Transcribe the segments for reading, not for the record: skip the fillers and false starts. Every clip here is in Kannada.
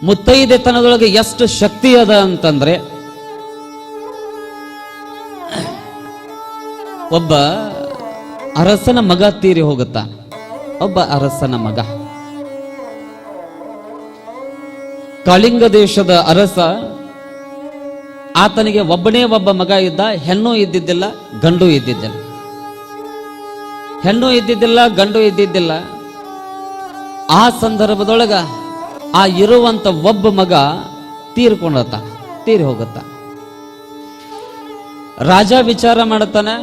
ಮುತ್ತೈದೆತನದೊಳಗೆ ಎಷ್ಟು ಶಕ್ತಿ ಅದ ಅಂತಂದ್ರೆ, ಒಬ್ಬ ಅರಸನ ಮಗ ತೀರಿ ಹೋಗುತ್ತ. ಒಬ್ಬ ಅರಸನ ಮಗ, ಕಳಿಂಗ ದೇಶದ ಅರಸ, ಆತನಿಗೆ ಒಬ್ಬನೇ ಒಬ್ಬ ಮಗ ಇದ್ದ. ಹೆಣ್ಣು ಇದ್ದಿದ್ದಿಲ್ಲ, ಗಂಡು ಇದ್ದಿದ್ದಿಲ್ಲ. ಹೆಣ್ಣು ಇದ್ದಿದ್ದಿಲ್ಲ, ಗಂಡು ಇದ್ದಿದ್ದಿಲ್ಲ. ಆ ಸಂದರ್ಭದೊಳಗ ಆ ಇರುವಂತ ಒಬ್ಬ ಮಗ ತೀರಿ ಹೋಗುತ್ತ. ರಾಜ ವಿಚಾರ ಮಾಡುತ್ತಾನೆ,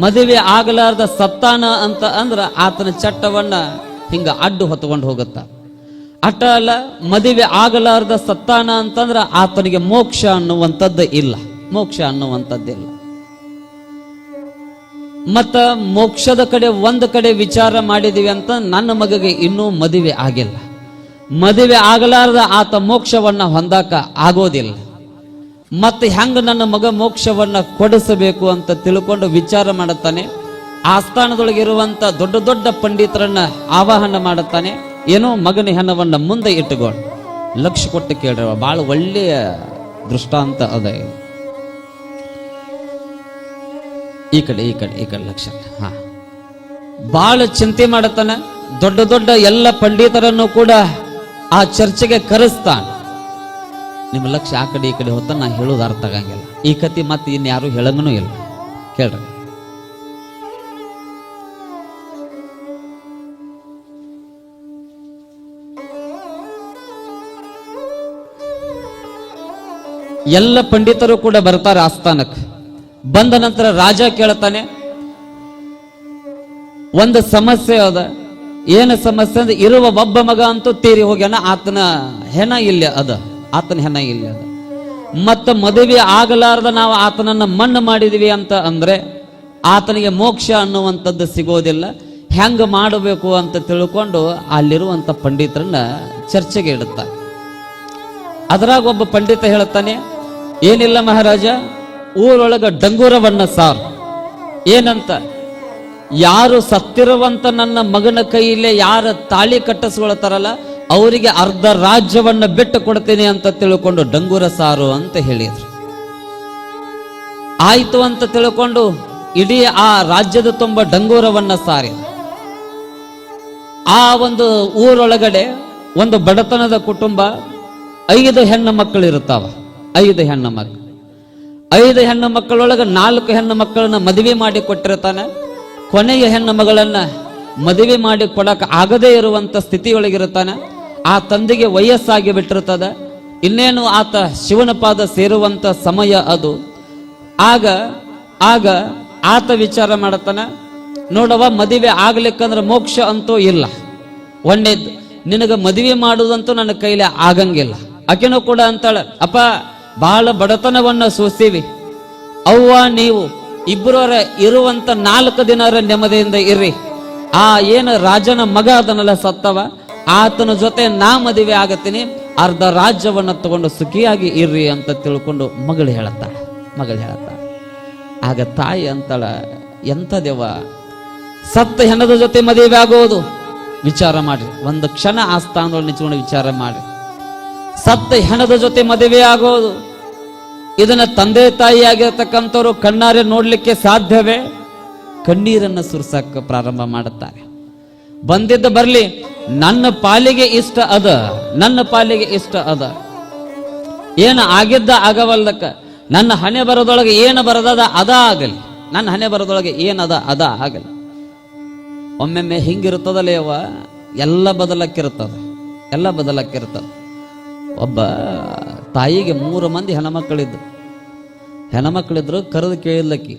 ಮದುವೆ ಆಗಲಾರ್ದ ಸತ್ತಾನ ಅಂತ ಅಂದ್ರ ಆತನ ಚಟ್ಟವನ್ನ ಹಿಂಗ ಅಡ್ಡು ಹೊತ್ಕೊಂಡು ಹೋಗುತ್ತ. ಅಟ್ಟ ಅಲ್ಲ, ಮದುವೆ ಆಗಲಾರ್ದ ಸತ್ತಾನ ಅಂತಂದ್ರ ಆತನಿಗೆ ಮೋಕ್ಷ ಅನ್ನುವಂಥದ್ದು ಇಲ್ಲ. ಮತ್ತ ಮೋಕ್ಷದ ಕಡೆ ಒಂದು ಕಡೆ ವಿಚಾರ ಮಾಡಿದೀವಿ ಅಂತ, ನನ್ನ ಮಗಗೆ ಇನ್ನೂ ಮದುವೆ ಆಗಿಲ್ಲ. ಮದುವೆ ಆಗಲಾರ್ದ ಆತ ಮೋಕ್ಷವನ್ನ ಹೊಂದಾಕ ಆಗೋದಿಲ್ಲ. ಮತ್ತೆ ಹೆಂಗ ನನ್ನ ಮಗ ಮೋಕ್ಷವನ್ನ ಕೊಡಿಸಬೇಕು ಅಂತ ತಿಳ್ಕೊಂಡು ವಿಚಾರ ಮಾಡುತ್ತಾನೆ. ಆಸ್ಥಾನದೊಳಗಿರುವಂತ ದೊಡ್ಡ ದೊಡ್ಡ ಪಂಡಿತರನ್ನ ಆವಾಹನ ಮಾಡುತ್ತಾನೆ. ಏನೋ ಮಗನ ಹೆಣವನ್ನ ಮುಂದೆ ಇಟ್ಟುಕೊಂಡು ಲಕ್ಷ್ಯ ಕೊಟ್ಟು ಕೇಳ್ರ, ಬಹಳ ಒಳ್ಳೆಯ ದೃಷ್ಟಾಂತ ಅದ. ಈ ಕಡೆ ಲಕ್ಷ. ಬಹಳ ಚಿಂತೆ ಮಾಡುತ್ತಾನ. ದೊಡ್ಡ ದೊಡ್ಡ ಎಲ್ಲ ಪಂಡಿತರನ್ನು ಕೂಡ ಆ ಚರ್ಚೆಗೆ ಕರೆಸ್ತಾನ. ನಿಮ್ಮ ಲಕ್ಷ ಆ ಕಡೆ ಈ ಕಡೆ ಹೊತ್ತ ನಾ ಹೇಳೋದು ಅರ್ಥ ಆಗಂಗಿಲ್ಲ. ಈ ಕತಿ ಮತ್ತೆ ಇನ್ಯಾರು ಹೇಳಂಗನೂ ಇಲ್ಲ. ಕೇಳ್ರಿ, ಎಲ್ಲ ಪಂಡಿತರು ಕೂಡ ಬರ್ತಾರೆ ಆಸ್ಥಾನಕ್ಕೆ. ಬಂದ ನಂತರ ರಾಜ ಕೇಳ್ತಾನೆ, ಒಂದು ಸಮಸ್ಯೆ ಅದ. ಏನು ಸಮಸ್ಯೆ ಅಂದ್ರೆ, ಇರುವ ಒಬ್ಬ ಮಗ ಅಂತೂ ತೀರಿ ಹೋಗ್ಯಾನ, ಆತನ ಹೆಣ ಇಲ್ಲ ಅದ. ಮತ್ತ ಮದುವೆ ಆಗಲಾರ್ದ ನಾವು ಆತನನ್ನ ಮಣ್ಣು ಮಾಡಿದೀವಿ ಅಂತ ಅಂದ್ರೆ ಆತನಿಗೆ ಮೋಕ್ಷ ಅನ್ನುವಂಥದ್ದು ಸಿಗೋದಿಲ್ಲ. ಹೆಂಗ ಮಾಡಬೇಕು ಅಂತ ತಿಳ್ಕೊಂಡು ಅಲ್ಲಿರುವಂತ ಪಂಡಿತರನ್ನ ಚರ್ಚೆಗೆ ಇಡುತ್ತಾರೆ. ಅದರಾಗ ಒಬ್ಬ ಪಂಡಿತ ಹೇಳುತ್ತಾನೆ, ಏನಿಲ್ಲ ಮಹಾರಾಜ, ಊರೊಳಗ ಡಂಗೂರವನ್ನ ಸಾರ್. ಏನಂತ, ಯಾರು ಸತ್ತಿರುವಂತ ನನ್ನ ಮಗನ ಕೈயிலே ಯಾರ ತಾಳಿ ಕಟ್ಟಿಸ್ಕೊಳ್ತಾರಲ್ಲ ಅವರಿಗೆ ಅರ್ಧ ರಾಜ್ಯವನ್ನ ಬಿಟ್ಟು ಕೊಡ್ತೀನಿ ಅಂತ ತಿಳ್ಕೊಂಡು ಡಂಗೂರ ಸಾರು ಅಂತ ಹೇಳಿದ್ರು. ಆಯ್ತು ಅಂತ ತಿಳ್ಕೊಂಡು ಇಡೀ ಆ ರಾಜ್ಯದ ತುಂಬ ಡಂಗೂರವನ್ನ ಸಾರಿ. ಆ ಒಂದು ಊರೊಳಗಡೆ ಒಂದು ಬಡತನದ ಕುಟುಂಬ, 5 ಹೆಣ್ಣು ಮಕ್ಕಳು ಇರುತ್ತಾವ. 5 ಹೆಣ್ಣು ಮಕ್ಕಳು. 5 ಹೆಣ್ಣು ಮಕ್ಕಳೊಳಗೆ 4 ಹೆಣ್ಣು ಮಕ್ಕಳನ್ನ ಮದುವೆ ಮಾಡಿ ಕೊಟ್ಟಿರ್ತಾನೆ. ಕೊನೆಯ ಹೆಣ್ಣು ಮಗಳನ್ನ ಮದುವೆ ಮಾಡಿ ಕೊಡಕ ಆಗದೇ ಇರುವಂತ ಸ್ಥಿತಿಯೊಳಗಿರುತ್ತಾನೆ. ಆ ತಂದೆಗೆ ವಯಸ್ಸಾಗಿ ಬಿಟ್ಟಿರ್ತದ. ಇನ್ನೇನು ಆತ ಶಿವನ ಪಾದ ಸೇರುವಂತ ಸಮಯ ಅದು. ಆಗ ಆತ ವಿಚಾರ ಮಾಡತಾನ, ನೋಡವ, ಮದುವೆ ಆಗ್ಲಿಕ್ಕಂದ್ರೆ ಮೋಕ್ಷ ಅಂತೂ ಇಲ್ಲ. ಒಂದೇದು, ನಿನಗೆ ಮದುವೆ ಮಾಡುವುದಂತೂ ನನ್ನ ಕೈಲಿ ಆಗಂಗಿಲ್ಲ. ಆಕೆನೂ ಕೂಡ ಅಂತಾಳ, ಅಪ್ಪ ಬಹಳ ಬಡತನವನ್ನ ಸೂಸ್ತೀವಿ, ಅವ್ವ ನೀವು ಇಬ್ಬರವರ ಇರುವಂತ 4 ದಿನರ ನೆಮ್ಮದಿಯಿಂದ ಇರ್ರಿ. ಆ ಏನು ರಾಜನ ಮಗ ಅದನ್ನೆಲ್ಲ ಸತ್ತವ, ಆತನ ಜೊತೆ ನಾ ಮದುವೆ ಆಗತ್ತೀನಿ, ಅರ್ಧ ರಾಜ್ಯವನ್ನ ತಗೊಂಡು ಸುಖಿಯಾಗಿ ಇರ್ರಿ ಅಂತ ತಿಳ್ಕೊಂಡು ಮಗಳು ಹೇಳತ್ತಾಳೆ. ಆಗ ತಾಯಿ ಅಂತಾಳ, ಎಂತ ದೇವ, ಸತ್ತ ಹೆಣದ ಜೊತೆ ಮದುವೆ ಆಗೋದು ವಿಚಾರ ಮಾಡ್ರಿ. ಒಂದು ಕ್ಷಣ ಆ ಸ್ಥಾನದಲ್ಲಿ ನಿಂತ್ಕೊಂಡು ವಿಚಾರ ಮಾಡ್ರಿ. ಸತ್ತ ಹೆಣದ ಜೊತೆ ಮದುವೆ ಆಗೋದು, ಇದನ್ನ ತಂದೆ ತಾಯಿ ಆಗಿರ್ತಕ್ಕಂಥವ್ರು ಕಣ್ಣಾರೆ ನೋಡ್ಲಿಕ್ಕೆ ಸಾಧ್ಯವೇ? ಕಣ್ಣೀರನ್ನು ಸುರಿಸಕ್ಕೆ ಪ್ರಾರಂಭ ಮಾಡುತ್ತಾರೆ. ಬಂದಿದ್ದ ಬರ್ಲಿ, ನನ್ನ ಪಾಲಿಗೆ ಇಷ್ಟ ಅದ, ಏನು ಆಗಿದ್ದ ಆಗವಲ್ಲಕ್ಕ, ನನ್ನ ಹಣೆ ಬರೋದೊಳಗೆ ಏನು ಬರದದ ಅದ ಆಗಲಿ, ನನ್ನ ಹಣೆ ಬರೋದೊಳಗೆ ಏನದ ಅದ ಆಗಲಿ. ಒಮ್ಮೆಮ್ಮೆ ಹಿಂಗಿರ್ತದಲ್ಲೇವ, ಎಲ್ಲ ಬದಲಕ್ಕಿರ್ತದ. ಒಬ್ಬ ತಾಯಿಗೆ 3 ಮಂದಿ ಹೆಣ್ಮಕ್ಳಿದ್ರು. ಕರೆದು ಕೇಳಿದ್ಲಕ್ಕಿ,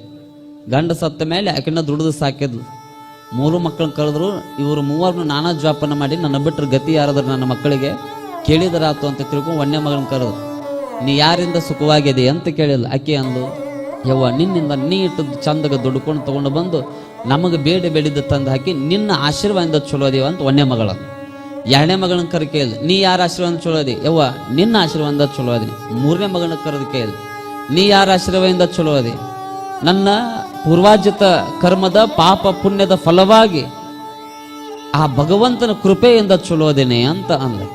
ಗಂಡ ಸತ್ತ ಮೇಲೆ ಆಕೆನ ದುಡಿದು ಸಾಕಿದ್ಲು. 3 ಮಕ್ಕಳನ್ನ ಕರೆದ್ರು. ಇವರು 3 ನಾನಾ ಜೋಪಾನ ಮಾಡಿ ನನ್ನ ಬಿಟ್ಟರು ಗತಿ ಯಾರಾದ್ರು ನನ್ನ ಮಕ್ಕಳಿಗೆ ಕೇಳಿದರಾತು ಅಂತ ತಿಳ್ಕೊಂಡು 1ನೇ ಮಗಳನ್ನ ಕರೆದು, ನೀ ಯಾರಿಂದ ಸುಖವಾಗಿದೆ ಅಂತ ಕೇಳಿಲ್ಲ. ಆಕೆ ಅಂದು, ಯವ್ವ ನಿನ್ನಿಂದ ನೀ ಇಟ್ಟು ಚಂದಗ ದುಡ್ಕೊಂಡು ತಗೊಂಡು ಬಂದು ನಮಗೆ ಬೇಡಿದ್ದು ತಂದು ಹಾಕಿ ನಿನ್ನ ಆಶೀರ್ವಾದದಿಂದ ಚಲೋ ಅದೀವ ಅಂತ 1ನೇ ಮಗಳ. 2ನೇ ಮಗಳನ್ನ ಕರೆ ಕೇಳಿದ, ನೀ ಯಾರ ಆಶೀರ್ವಾದ ಚಲೋ ಅದಿ? ಯವ್ವ ನಿನ್ನ ಆಶೀರ್ವಾದ ಚಲೋ ಅದಿ. 3ನೇ ಮಗಳನ್ನ ಕರೆದು ಕೇಳಿದ, ನೀ ಯಾರ ಆಶೀರ್ವಾದದಿಂದ ಚಲೋ ಅದಿ? ನನ್ನ ಪೂರ್ವಾರ್ಜಿತ ಕರ್ಮದ ಪಾಪ ಪುಣ್ಯದ ಫಲವಾಗಿ ಆ ಭಗವಂತನ ಕೃಪೆಯಿಂದ ಚಲೋದೇನೆ ಅಂತ ಅನ್ಲಿ.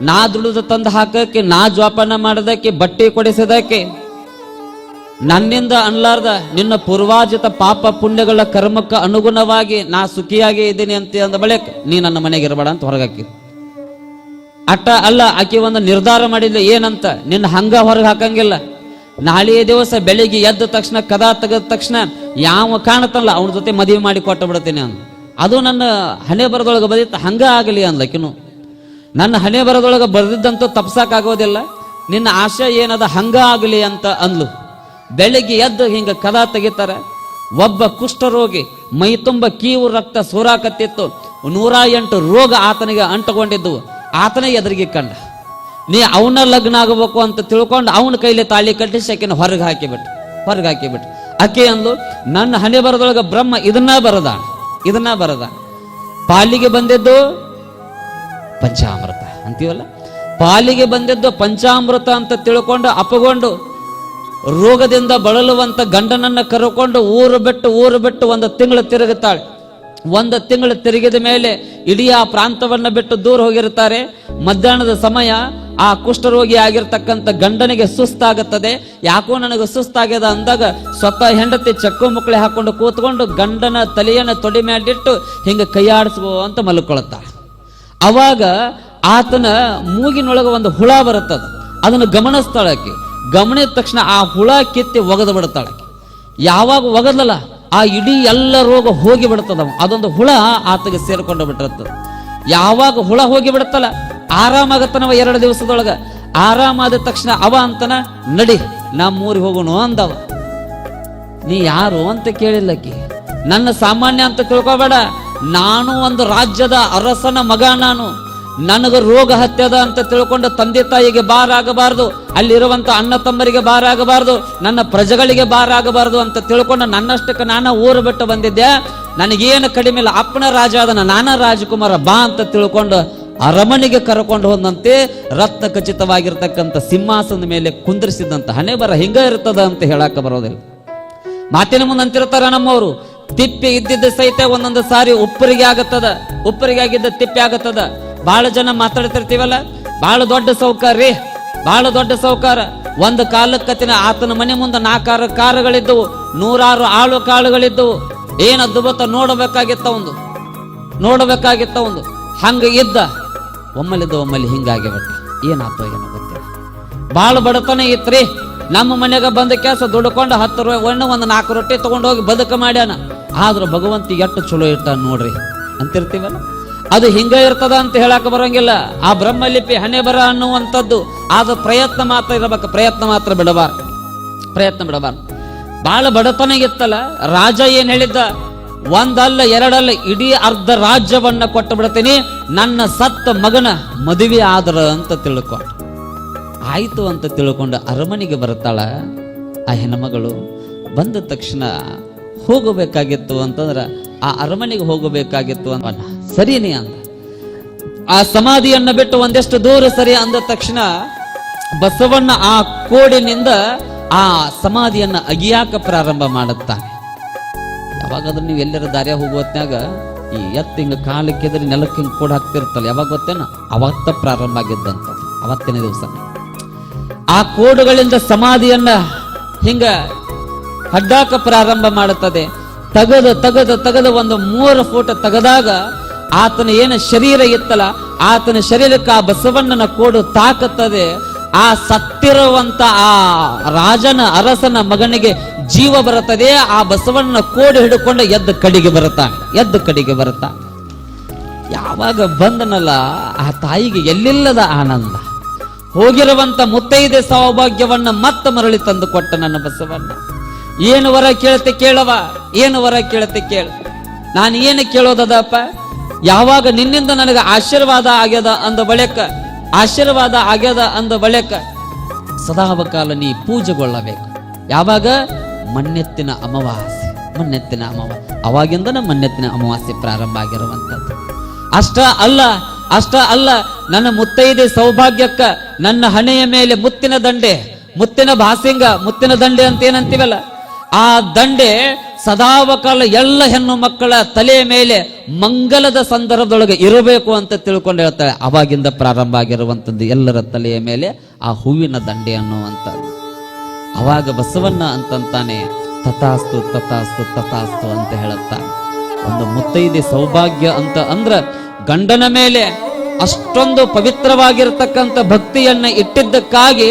ನಾ ದುಡಿದು ತಂದು ಹಾಕಕ್ಕೆ, ನಾ ಜೋಪಾನ ಮಾಡೋದಕ್ಕೆ, ಬಟ್ಟೆ ಕೊಡಿಸೋದಕ್ಕೆ, ನನ್ನಿಂದ ಅನ್ಲಾರ್ದ ನಿನ್ನ ಪೂರ್ವಾಜಿತ ಪಾಪ ಪುಣ್ಯಗಳ ಕರ್ಮಕ್ಕೆ ಅನುಗುಣವಾಗಿ ನಾ ಸುಖಿಯಾಗಿ ಇದ್ದೀನಿ ಅಂತ ಅಂದ ಬಳಿಕ ನೀ ನನ್ನ ಮನೆಗೆ ಇರಬೇಡ ಅಂತ ಹೊರಗಾಕಿದ್. ಅಟ್ಟ ಅಲ್ಲ, ಆಕೆ ಒಂದು ನಿರ್ಧಾರ ಮಾಡಿದ್ಲು ಏನಂತ, ನಿನ್ನ ಹಂಗ ಹೊರಗೆ ಹಾಕಂಗಿಲ್ಲ. ನಾಳೆಯ ದಿವಸ ಬೆಳಿಗ್ಗೆ ಎದ್ದ ತಕ್ಷಣ ಕದಾ ತೆಗೆದ ತಕ್ಷಣ ಯಾವ ಕಾಣತಲ್ಲ ಅವನ ಜೊತೆ ಮದುವೆ ಮಾಡಿ ಕೊಟ್ಟು ಬಿಡ್ತೀನಿ ಅಂದ. ಅದು ನನ್ನ ಹಣೆ ಬರದೊಳಗೆ ಬದಿತ್ತ, ಹಂಗ ಆಗಲಿ ಅಂದ್ಲಕಿನು. ನನ್ನ ಹಣೆ ಬರದೊಳಗೆ ಬರೆದಿದ್ದಂತೂ ತಪ್ಸಕ್ಕಾಗೋದಿಲ್ಲ, ನಿನ್ನ ಆಶೆ ಏನದ ಹಂಗ ಆಗಲಿ ಅಂತ ಅಂದ್ಲು. ಬೆಳಿಗ್ಗೆ ಎದ್ದು ಹಿಂಗ ಕದಾ ತೆಗಿತಾರೆ. ಒಬ್ಬ ಕುಷ್ಠರೋಗಿ, ಮೈ ತುಂಬ ಕೀವು ರಕ್ತ ಸೂರಾಕತ್ತಿತ್ತು, 108 ರೋಗ ಆತನಿಗೆ ಅಂಟುಕೊಂಡಿದ್ದವು. ಆತನಿಗೆ ಎದುರಿಗೆ ಕಂಡ. ನೀ ಅವನ ಲಗ್ನ ಆಗಬೇಕು ಅಂತ ತಿಳ್ಕೊಂಡು ಅವನ ಕೈಲಿ ತಾಳಿ ಕಟ್ಟಿಸಿ ಆಕೆನ ಹೊರಗೆ ಹಾಕಿಬಿಟ್ಟು ಆಕೆ ಅಂದ್ಲು, ನನ್ನ ಹಣೆ ಬರದೊಳಗ ಬ್ರಹ್ಮ ಇದನ್ನ ಬರದ ಪಾಲಿಗೆ ಬಂದಿದ್ದು ಪಂಚಾಮೃತ ಅಂತೀವಲ್ಲ, ಪಾಲಿಗೆ ಬಂದಿದ್ದು ಪಂಚಾಮೃತ ಅಂತ ತಿಳ್ಕೊಂಡು ಅಪಗೊಂಡು ರೋಗದಿಂದ ಬಳಲುವಂತ ಗಂಡನನ್ನ ಕರ್ಕೊಂಡು ಊರು ಬಿಟ್ಟು 1 ತಿಂಗಳು ತಿರುಗುತ್ತಾಳೆ. 1 ತಿಂಗಳು ತಿರುಗಿದ ಮೇಲೆ ಇಡೀ ಆ ಪ್ರಾಂತವನ್ನ ಬಿಟ್ಟು ದೂರ ಹೋಗಿರ್ತಾರೆ. ಮಧ್ಯಾಹ್ನದ ಸಮಯ ಆ ಕುಷ್ಠರೋಗಿ ಆಗಿರ್ತಕ್ಕಂಥ ಗಂಡನಿಗೆ ಸುಸ್ತಾಗುತ್ತದೆ. ಯಾಕೋ ನನಗೆ ಸುಸ್ತಾಗ್ಯದ ಅಂದಾಗ ಸ್ವತಃ ಹೆಂಡತಿ ಚಕ್ಕು ಮುಕ್ಳೆ ಹಾಕೊಂಡು ಕೂತ್ಕೊಂಡು ಗಂಡನ ತಲೆಯನ್ನು ತೊಡಿ ಮೇಲಿಟ್ಟು ಹಿಂಗ ಕೈಯಾಡಿಸುವ ಅಂತ ಮಲ್ಕೊಳ್ತಾಳೆ. ಅವಾಗ ಆತನ ಮೂಗಿನೊಳಗೆ ಒಂದು ಹುಳ ಬರುತ್ತದ, ಅದನ್ನು ಗಮನಿಸ್ತಾಳಕ್ಕೆ. ಗಮನಿಸಿದ ತಕ್ಷಣ ಆ ಹುಳ ಕಿತ್ತಿ ಒಗದು ಬಿಡ್ತಾಳಕ್ಕೆ. ಯಾವಾಗ ಒಗದಲ್ಲ ಆ ಇಡೀ ಎಲ್ಲ ರೋಗ ಹೋಗಿ ಬಿಡ್ತದ. ಅದೊಂದು ಹುಳ ಆತಗೆ ಸೇರ್ಕೊಂಡು ಬಿಟ್ಟಿರ್ತದ. ಯಾವಾಗ ಹುಳ ಹೋಗಿ ಬಿಡುತ್ತಲ್ಲ ಆರಾಮಾಗತ್ತನವ 2 ದಿವಸದೊಳಗ. ಆರಾಮಾದ ತಕ್ಷಣ ಅವ ಅಂತನ ನಡಿ ನಮ್ಮೂರಿಗೆ ಹೋಗೋಣ ಅಂದವ. ನೀ ಯಾರು ಅಂತ ಕೇಳಿಲ್ಲಕಿ. ನನ್ನ ಸಾಮಾನ್ಯ ಅಂತ ತಿಳ್ಕೊಬೇಡ, ನಾನು ಒಂದು ರಾಜ್ಯದ ಅರಸನ ಮಗ, ನನಗ ರೋಗ ಹತ್ಯದ ಅಂತ ತಿಳ್ಕೊಂಡು ತಂದೆ ತಾಯಿಗೆ ಬಾರಾಗಬಾರ್ದು, ಅಲ್ಲಿರುವಂತ ಅಣ್ಣ ತಮ್ಮರಿಗೆ ಬಾರಾಗಬಾರ್ದು, ನನ್ನ ಪ್ರಜೆಗಳಿಗೆ ಬಾರಾಗಬಾರ್ದು ಅಂತ ತಿಳ್ಕೊಂಡು ನನ್ನಷ್ಟಕ್ಕೆ ನಾನು ಊರು ಬಿಟ್ಟು ಬಂದಿದ್ದೆ. ನನಗೇನು ಕಡಿಮೆ ಇಲ್ಲ, ಅಪ್ಪನ ರಾಜ ಅದನ್ನ ನಾನ ರಾಜಕುಮಾರ ಬಾ ಅಂತ ತಿಳ್ಕೊಂಡು ಅರಮನೆಗೆ ಕರ್ಕೊಂಡು ಹೋದಂತೆ ರತ್ನ ಖಚಿತವಾಗಿರ್ತಕ್ಕಂಥ ಸಿಂಹಾಸನದ ಮೇಲೆ ಕುಂದ್ರಿಸಿದಂತ ಹಣೆ ಬರ ಹಿಂಗ ಇರ್ತದ ಅಂತ ಹೇಳಾಕ ಬರೋದಿಲ್ಲ. ಮಾತಿನ ಮುಂದೆ ಅಂತಿರ್ತಾರ ನಮ್ಮವರು, ತಿಪ್ಪೆ ಇದ್ದಿದ್ದ ಸಹಿತ ಒಂದೊಂದು ಸಾರಿ ಉಪ್ಪರಿಗೆ ಆಗಿದ್ದ ತಿಪ್ಪೆ ಆಗತ್ತದ. ಬಹಳ ಜನ ಮಾತಾಡ್ತಿರ್ತೀವಲ್ಲ, ಬಹಳ ದೊಡ್ಡ ಸೌಕಾರ. ಒಂದು ಕಾಲಕ್ಕತ್ತಿನ ಆತನ ಮನೆ ಮುಂದೆ 4 ಕಾರುಗಳಿದ್ದವು, 100 ಆಳು ಕಾಳುಗಳಿದ್ದವು. ಏನದ್ದು ಗೊತ್ತ, ನೋಡಬೇಕಾಗಿತ್ತ ಒಂದು ಹಂಗ ಇದ್ದ. ಒಮ್ಮಲ್ಲಿ ಹಿಂಗಾಗಿ ಬಿಟ್ಟ. ಏನಾಯ್ತು ಏನೋ ಗೊತ್ತಿಲ್ಲ. ಬಹಳ ಬಡತನ ಇತ್ರಿ. ನಮ್ಮ ಮನೆಗೆ ಬಂದ ಕೆಲಸ ದುಡ್ಕೊಂಡು 10 ರೂಪಾಯಿ ಒಂದು 4 ರೊಟ್ಟಿ ತಗೊಂಡು ಹೋಗಿ ಬದುಕ ಮಾಡ್ಯಾನ. ಆದ್ರೂ ಭಗವಂತಿಗೆ ಎಷ್ಟು ಚಲೋ ಇಟ್ಟ ನೋಡ್ರಿ ಅಂತಿರ್ತೀವಲ್ಲ, ಅದು ಹಿಂಗ ಇರ್ತದ ಅಂತ ಹೇಳಕ್ ಬರಂಗಿಲ್ಲ. ಆ ಬ್ರಹ್ಮಲಿಪಿ ಹಣೆ ಬರ ಅನ್ನುವಂಥದ್ದು ಆದ ಪ್ರಯತ್ನ ಮಾತ್ರ ಇರಬೇಕು, ಪ್ರಯತ್ನ ಮಾತ್ರ ಬಿಡಬಾರ್ದು. ಬಹಳ ಬಡತನ ಇತ್ತಲ್ಲ. ರಾಜ ಏನ್ ಹೇಳಿದ್ದ, 1 ಅಲ್ಲ 2 ಅಲ್ಲ, ಇಡೀ ಅರ್ಧ ರಾಜ್ಯವನ್ನ ಕೊಟ್ಟು ಬಿಡ್ತೀನಿ ನನ್ನ ಸತ್ತ ಮಗನ ಮದುವೆ ಆದ್ರ ಅಂತ ತಿಳ್ಕೊಂಡು. ಆಯ್ತು ಅಂತ ತಿಳ್ಕೊಂಡು ಅರಮನೆಗೆ ಬರ್ತಾಳ ಆ ಹೆಣ್ಮಗಳು. ಬಂದ ತಕ್ಷಣ ಹೋಗಬೇಕಾಗಿತ್ತು ಅಂತಂದ್ರ ಆ ಅರಮನೆಗೆ ಹೋಗಬೇಕಾಗಿತ್ತು ಅಂತ ಸರಿನೇ ಅಂದ. ಆ ಸಮಾಧಿಯನ್ನ ಬಿಟ್ಟು ಒಂದೆಷ್ಟು ದೂರ ಸರಿ ಅಂದ ತಕ್ಷಣ ಬಸವಣ್ಣ ಆ ಕೋಡಿನಿಂದ ಆ ಸಮಾಧಿಯನ್ನ ಅಗಿಯಾಕ ಪ್ರಾರಂಭ ಮಾಡುತ್ತಾನೆ. ಯಾವಾಗಾದ್ರೂ ನೀವು ಎಲ್ಲರ ದಾರಿಯ ಹೋಗುವತ್ನಾಗ ಈ ಎತ್ತು ಹಿಂಗ ಕಾಲಕ್ಕೆದ್ರೆ ನೆಲಕ್ಕೆ ಹಿಂಗ ಕೋಡ್ ಹಾಕ್ತಿರ್ತಲ್ಲ, ಯಾವಾಗ ಗೊತ್ತೇನ, ಅವತ್ತ ಪ್ರಾರಂಭ ಆಗಿದ್ದಂತ ಅವತ್ತಿನ ದಿವಸ. ಆ ಕೋಡುಗಳಿಂದ ಸಮಾಧಿಯನ್ನ ಹಿಂಗ ಅಡ್ಡಾಕ ಪ್ರಾರಂಭ ಮಾಡುತ್ತದೆ. ತೆಗೆದು ಒಂದು 3 ಫೂಟ್ ತೆಗೆದಾಗ ಆತನ ಏನು ಶರೀರ ಇತ್ತಲ್ಲ, ಆತನ ಶರೀರಕ್ಕೆ ಆ ಬಸವಣ್ಣನ ಕೋಡು ತಾಕುತ್ತದೆ. ಆ ಸತ್ತಿರುವಂತ ಆ ರಾಜನ ಅರಸನ ಮಗನಿಗೆ ಜೀವ ಬರುತ್ತದೆ. ಆ ಬಸವಣ್ಣನ ಕೋಡು ಹಿಡ್ಕೊಂಡು ಎದ್ದು ಕಡೆಗೆ ಬರುತ್ತಾ. ಯಾವಾಗ ಬಂದನಲ್ಲ ಆ ತಾಯಿಗೆ ಎಲ್ಲಿಲ್ಲದ ಆನಂದ. ಹೋಗಿರುವಂತ ಮುತ್ತೈದೆ ಸೌಭಾಗ್ಯವನ್ನ ಮತ್ತೆ ಮರಳಿ ತಂದು ಕೊಟ್ಟ ನನ್ನ ಬಸವಣ್ಣ. ಏನು ವರ ಕೇಳ್ತೆ ಕೇಳವ, ನಾನು ಏನು ಕೇಳೋದಪ್ಪ, ಯಾವಾಗ ನಿನ್ನಿಂದ ನನಗೆ ಆಶೀರ್ವಾದ ಆಗ್ಯದ ಅಂದ ಬಳಿಕ ಸದಾವಕಾಲ ನೀ ಪೂಜೆಗೊಳ್ಳಬೇಕು. ಯಾವಾಗ? ಮಣ್ಣೆತ್ತಿನ ಅಮಾವಾಸ್ಯೆ. ಅವಾಗಿಂದ ಮಣ್ಣೆತ್ತಿನ ಅಮಾವಾಸ್ಯೆ ಪ್ರಾರಂಭ ಆಗಿರುವಂತದ್ದು. ಅಷ್ಟ ಅಲ್ಲ, ನನ್ನ ಮುತ್ತೈದೆ ಸೌಭಾಗ್ಯಕ್ಕ ನನ್ನ ಹಣೆಯ ಮೇಲೆ ಮುತ್ತಿನ ದಂಡೆ, ಮುತ್ತಿನ ಭಾಸಿಂಗ, ಮುತ್ತಿನ ದಂಡೆ ಅಂತ ಏನಂತೀವಲ್ಲ, ಆ ದಂಡೆ ಸದಾವಕಾಲ ಎಲ್ಲ ಹೆಣ್ಣು ಮಕ್ಕಳ ತಲೆಯ ಮೇಲೆ ಮಂಗಲದ ಸಂದರ್ಭದೊಳಗೆ ಇರಬೇಕು ಅಂತ ತಿಳ್ಕೊಂಡು ಹೇಳ್ತಾಳೆ. ಅವಾಗಿಂದ ಪ್ರಾರಂಭ ಆಗಿರುವಂಥದ್ದು ಎಲ್ಲರ ತಲೆಯ ಮೇಲೆ ಆ ಹೂವಿನ ದಂಡೆ ಅನ್ನುವಂಥದ್ದು. ಅವಾಗ ಬಸವಣ್ಣ ಅಂತಂತಾನೆ ತಥಾಸ್ತು ತಥಾಸ್ತು ತಥಾಸ್ತು ಅಂತ ಹೇಳುತ್ತಾನೆ. ಒಂದು ಮುತ್ತೈದೆ ಸೌಭಾಗ್ಯ ಅಂತ ಅಂದ್ರ ಗಂಡನ ಮೇಲೆ ಅಷ್ಟೊಂದು ಪವಿತ್ರವಾಗಿರತಕ್ಕಂಥ ಭಕ್ತಿಯನ್ನ ಇಟ್ಟಿದ್ದಕ್ಕಾಗಿ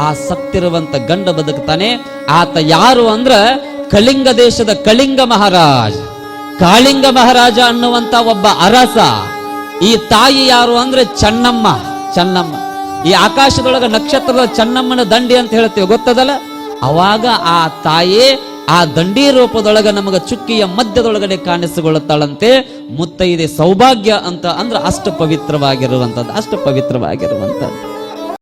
ಆ ಸತ್ತಿರುವಂತ ಗಂಡ ಬದುಕ್ತಾನೆ. ಆತ ಯಾರು ಅಂದ್ರ ಕಳಿಂಗ ದೇಶದ ಕಳಿಂಗ ಮಹಾರಾಜ, ಕಾಳಿಂಗ ಮಹಾರಾಜ ಅನ್ನುವಂತ ಒಬ್ಬ ಅರಸ. ಈ ತಾಯಿ ಯಾರು ಅಂದ್ರೆ ಚೆನ್ನಮ್ಮ. ಚೆನ್ನಮ್ಮ ಈ ಆಕಾಶದೊಳಗ ನಕ್ಷತ್ರದ ಚೆನ್ನಮ್ಮನ ದಂಡಿ ಅಂತ ಹೇಳ್ತೀವಿ, ಗೊತ್ತದಲ್ಲ. ಅವಾಗ ಆ ತಾಯಿ ಆ ದಂಡಿ ರೂಪದೊಳಗ ನಮಗ ಚುಕ್ಕಿಯ ಮಧ್ಯದೊಳಗಡೆ ಕಾಣಿಸಿಕೊಳ್ಳುತ್ತಾಳಂತೆ. ಮುತ್ತೈದೆ ಸೌಭಾಗ್ಯ ಅಂತ ಅಂದ್ರೆ ಅಷ್ಟು ಪವಿತ್ರವಾಗಿರುವಂಥದ್ದು, ಅಷ್ಟು ಪವಿತ್ರವಾಗಿರುವಂಥದ್ದು.